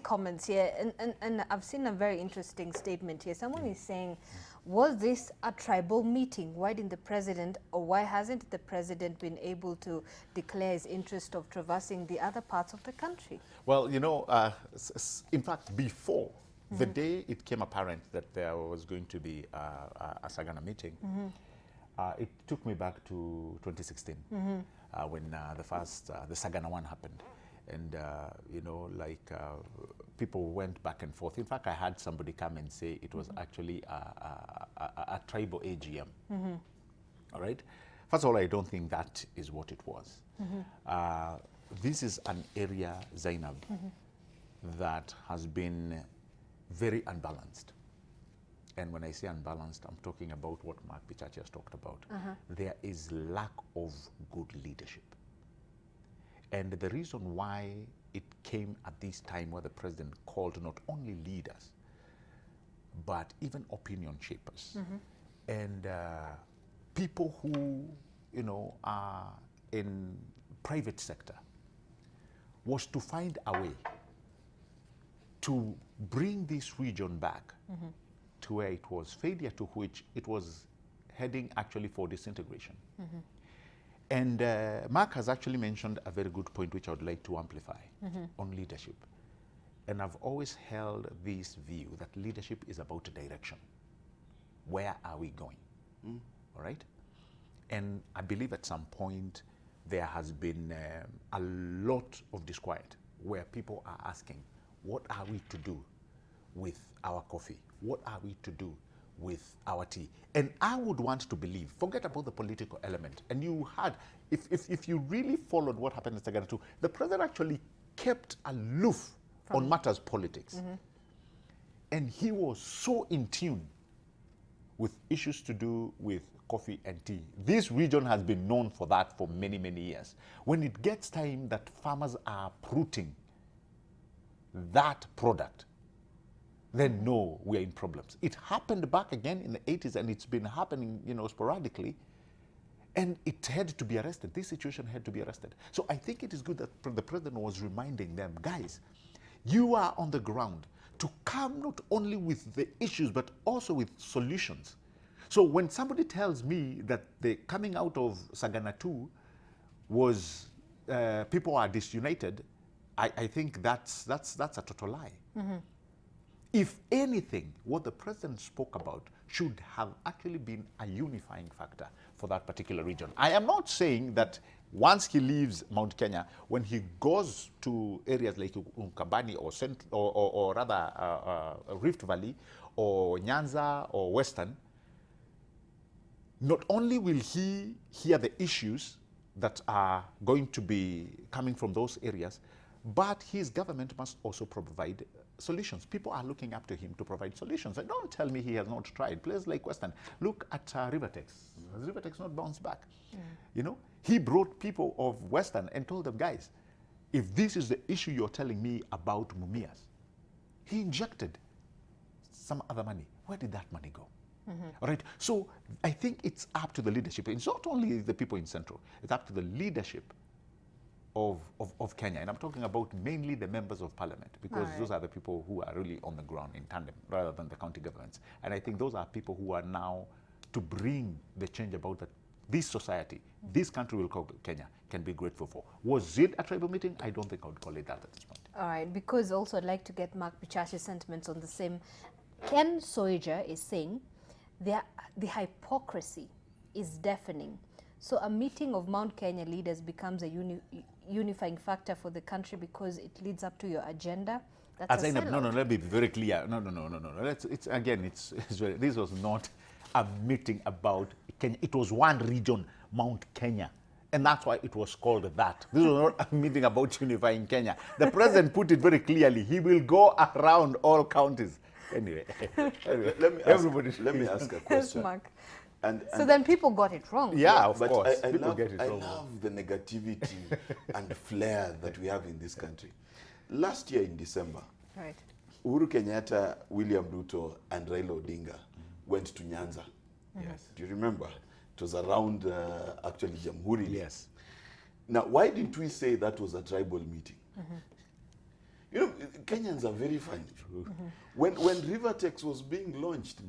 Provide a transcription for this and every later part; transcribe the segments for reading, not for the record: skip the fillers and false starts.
comments here, and I've seen a very interesting statement here. Someone is saying, was this a tribal meeting? Why didn't the president, or why hasn't the president been able to declare his interest of traversing the other parts of the country? Well, you know, in fact, before the day it came apparent that there was going to be a Sagana meeting, it took me back to 2016 when the Sagana one happened. And, you know, like people went back and forth. In fact, I had somebody come and say it was actually a tribal AGM. All right? First of all, I don't think that is what it was. This is an area, Zainab, that has been very unbalanced. And when I say unbalanced, I'm talking about what Mark Bichachi has talked about. There is lack of good leadership. And the reason why it came at this time where the president called not only leaders, but even opinion shapers and people who, you know, are in private sector, was to find a way to bring this region back to where it was, failure to which it was heading actually for disintegration. And Mark has actually mentioned a very good point which I would like to amplify on leadership. And I've always held this view that leadership is about direction. Where are we going? All right? And I believe at some point there has been a lot of disquiet where people are asking, what are we to do with our coffee? What are we to do with our tea? And I would want to believe, forget about the political element, and you had, if you really followed what happened in Sagana 2, the president actually kept aloof on matters politics. And he was so in tune with issues to do with coffee and tea. This region has been known for that for many, many years. When it gets time that farmers are uprooting that product, then no, we're in problems. It happened back again in the 80s, and it's been happening, you know, sporadically, and it had to be arrested. This situation had to be arrested. So I think it is good that the president was reminding them, guys, you are on the ground to come not only with the issues, but also with solutions. So when somebody tells me that the coming out of Sagana 2 was, people are disunited, I think that's a total lie. If anything, what the president spoke about should have actually been a unifying factor for that particular region. I am not saying that once he leaves Mount Kenya, when he goes to areas like Ukambani or rather Rift Valley or Nyanza or Western, not only will he hear the issues that are going to be coming from those areas, but his government must also provide solutions. People are looking up to him to provide solutions. And don't tell me he has not tried. Places like Western, look at Rivertex. Has Rivertex not bounced back? You know, he brought people of Western and told them, guys, if this is the issue you're telling me about Mumias, he injected some other money. Where did that money go? All right. So I think it's up to the leadership. It's not only the people in Central. It's up to the leadership of Kenya. And I'm talking about mainly the members of parliament, because those are the people who are really on the ground in tandem rather than the county governments. And I think those are people who are now to bring the change about that this society, this country we'll call Kenya, can be grateful for. Was it a tribal meeting? I don't think I would call it that at this point. All right, because also I'd like to get Mark Bichachi's sentiments on the same. Ken Soija is saying the hypocrisy is deafening. So a meeting of Mount Kenya leaders becomes a unifying factor for the country because it leads up to your agenda. That's no, let me be very clear. No. This was not a meeting about Kenya. It was one region, Mount Kenya. And that's why it was called that. This was not a meeting about unifying Kenya. The president put it very clearly. He will go around all counties. Anyway, let me ask a question. Mark. So then people got it wrong. Yeah, of but course. I love the negativity and flair that we have in this country. Last year in December, right, Uhuru Kenyatta, William Ruto, and Raila Odinga went to Nyanza. Yes. Do you remember? It was around actually Jamhuri. Yes. Now, why didn't we say that was a tribal meeting? You know, Kenyans are very funny. When Rivertex was being launched,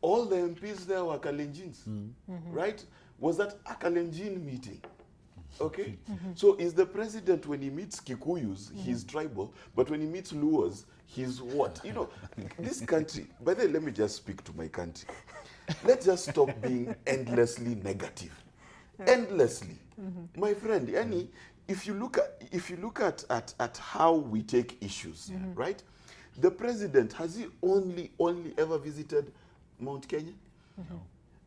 all the MPs there were Kalenjins, right? Was that a Kalenjin meeting? Okay? So is the president, when he meets Kikuyus, he's tribal, but when he meets Luos, he's what? You know, this country, by the way, let me just speak to my country. Let's just stop being endlessly negative. Endlessly. My friend, Annie, if you look at how we take issues, right? The president, has he only ever visited Mount Kenya? No.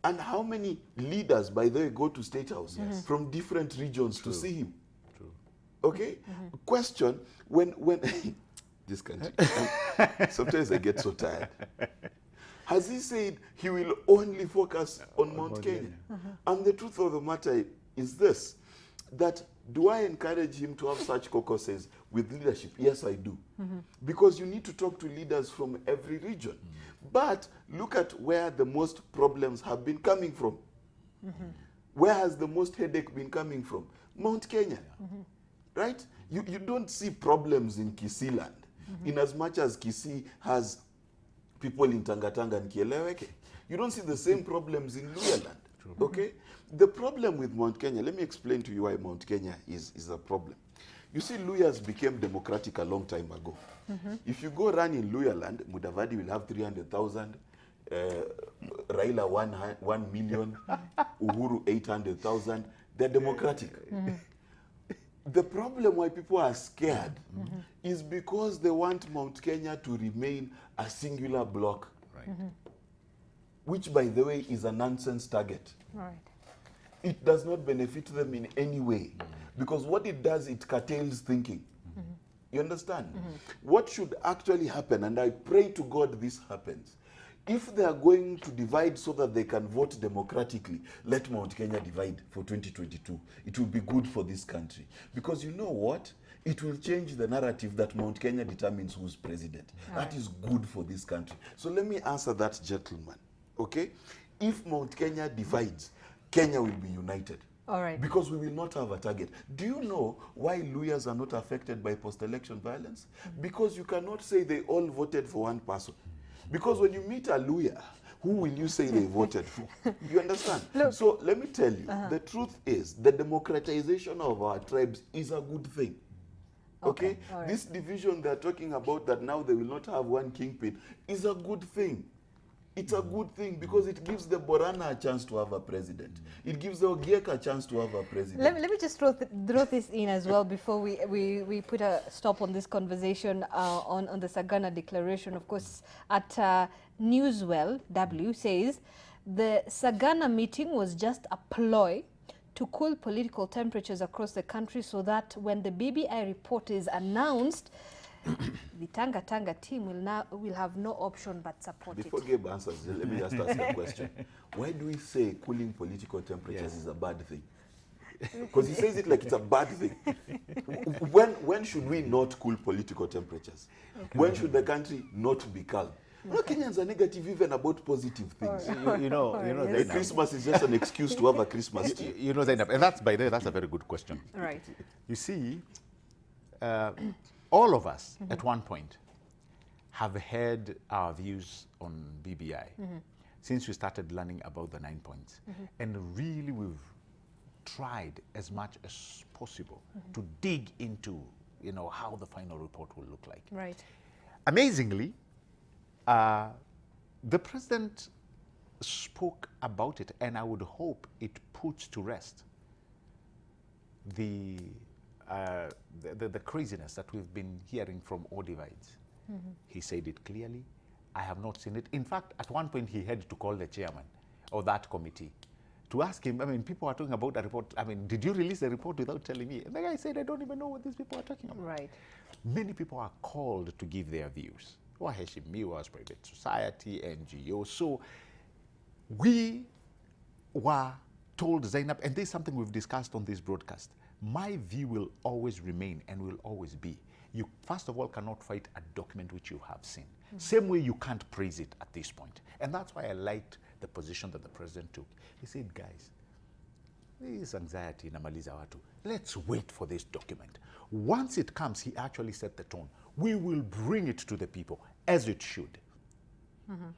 And how many leaders, by the way, go to State House from different regions to see him? True. Okay? Question, when this country, sometimes I get so tired. Has he said he will only focus on Mount Kenya? And the truth of the matter is this, that do I encourage him to have such caucuses with leadership? Yes, I do. Because you need to talk to leaders from every region. But look at where the most problems have been coming from. Where has the most headache been coming from? Mount Kenya. Right? You don't see problems in Kisii land, in as much as Kisii has people in Tangatanga and Kieleweke. You don't see the same problems in Luya land. Okay? The problem with Mount Kenya, let me explain to you why Mount Kenya is a problem. You see, Luyas became democratic a long time ago. If you go run in Luya land, Mudavadi will have 300,000, Raila 1 million, Uhuru 800,000. They're democratic. The problem why people are scared is because they want Mount Kenya to remain a singular block. Right. Which, by the way, is a nonsense target. Right. It does not benefit them in any way. Because what it does, it curtails thinking. You understand? What should actually happen, and I pray to God this happens, if they are going to divide so that they can vote democratically, let Mount Kenya divide for 2022. It will be good for this country. Because you know what? It will change the narrative that Mount Kenya determines who's president. That is good for this country. So let me answer that gentleman. Okay? If Mount Kenya divides, Kenya will be united. All right. Because we will not have a target. Do you know why Luyas are not affected by post-election violence? Because you cannot say they all voted for one person. Because when you meet a Luya, who will you say they voted for? You understand? Look. So let me tell you, the truth is the democratization of our tribes is a good thing. Okay? All right. This division they're talking about, that now they will not have one kingpin, is a good thing. It's a good thing because it gives the Borana a chance to have a president. It gives the Ogiek a chance to have a president. Let me just throw this in as well before we put a stop on this conversation on the Sagana Declaration. Of course, at Newswell W says the Sagana meeting was just a ploy to cool political temperatures across the country so that when the BBI report is announced, the Tanga team will have no option but support Before it. Gabe answers, let me just ask a question. Why do we say cooling political temperatures is a bad thing? Because he says it like it's a bad thing. When should we not cool political temperatures? Okay. When should the country not be calm? Okay. No, Kenyans are negative even about positive things. You know, Zainab, Christmas is just an excuse to have a Christmas tree. You know, Zainab, and that's, by the way, that's a very good question. Right. You see, all of us at one point have heard our views on BBI since we started learning about the 9 points. And really we've tried as much as possible to dig into, how the final report will look like. Right. Amazingly, the president spoke about it, and I would hope it puts to rest the craziness that we've been hearing from all divides. He said it clearly. I have not seen it. In fact, at one point, he had to call the chairman of that committee to ask him, people are talking about a report. Did you release the report without telling me? And the guy said, I don't even know what these people are talking about. Right. Many people are called to give their views. Waheshimiwa, private society, NGOs. So we were told, Zainab, and this is something we've discussed on this broadcast, my view will always remain and will always be, you first of all cannot fight a document which you have seen. Same way you can't praise it at this point. And that's why I liked the position that the president took. He said, guys, this anxiety inamaliza watu. Let's wait for this document. Once it comes, he actually set the tone. we will bring it to the people as it should.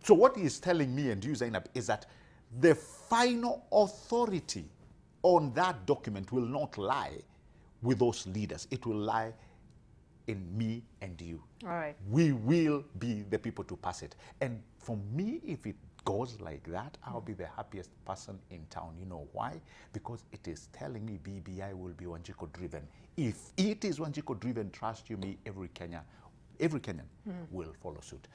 So what he is telling me and you, Zainab, is that the final authority on that document will not lie with those leaders. It will lie in me and you. All right. We will be the people to pass it. And for me, if it goes like that, I'll be the happiest person in town. You know why? Because it is telling me BBI will be Wanjiku driven. If it is Wanjiku driven, trust you me, every Kenyan will follow suit.